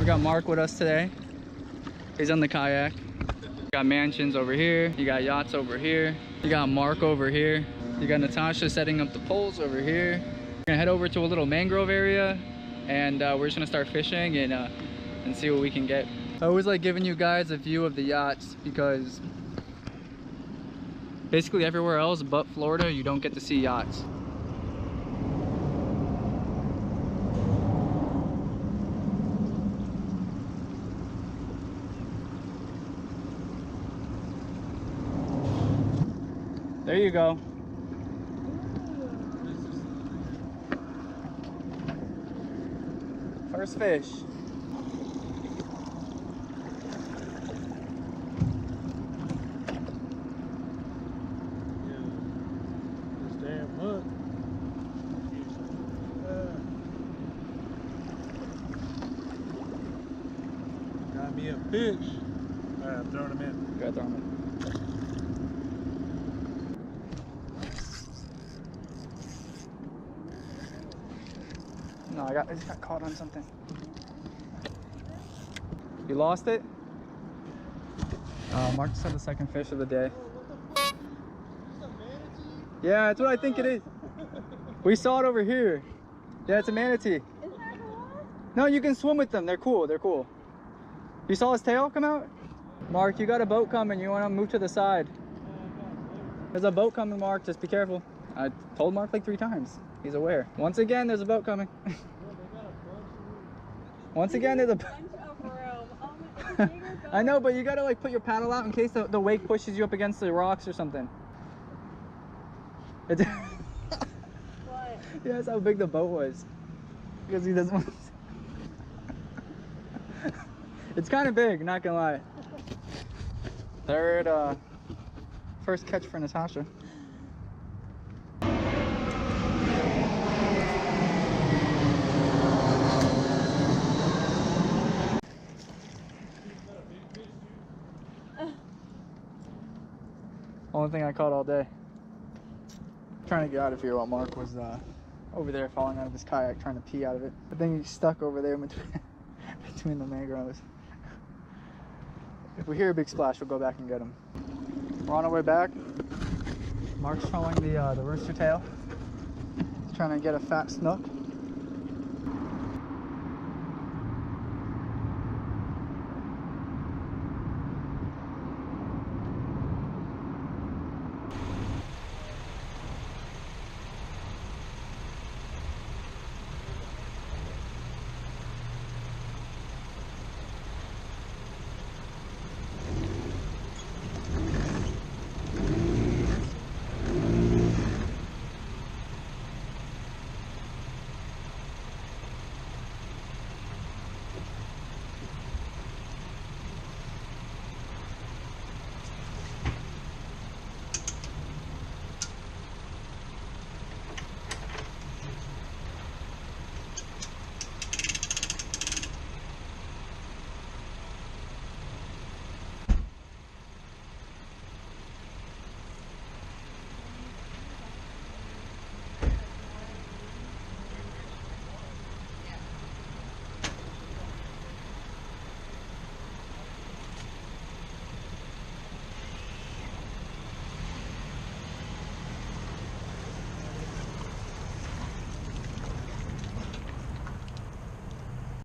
got Mark with us today. He's on the kayak. You got mansions over here. You got yachts over here. You got Mark over here. You got Natasha setting up the poles over here. We're gonna head over to a little mangrove area, and we're just gonna start fishing and see what we can get. I always like giving you guys a view of the yachts because basically everywhere else but Florida, you don't get to see yachts. There you go. First fish. Got me a fish. Alright, I'm throwing him in. You gotta throw him in. No, I just got caught on something. You lost it? Mark just had the second fish of the day. Yeah, that's what I think it is. We saw it over here. Yeah, it's a manatee. Is that cool? No, you can swim with them. They're cool. They're cool. You saw his tail come out? Mark, you got a boat coming. You want to move to the side. There's a boat coming, Mark. Just be careful. I told Mark like 3 times. He's aware. Once again, there's a boat coming. Once again, there's a bunch of room. Oh my, it's a bigger boat. I know, but you gotta like put your paddle out in case the wake pushes you up against the rocks or something. What? Yeah, that's how big the boat was. Because he doesn't want to... It's kind of big, not gonna lie. First catch for Natasha. Only thing I caught all day. Trying to get out of here while Mark was over there falling out of his kayak trying to pee out of it. I think he's stuck over there between the mangroves. If we hear a big splash, we'll go back and get him. We're on our way back. Mark's throwing the rooster tail. He's trying to get a fat snook.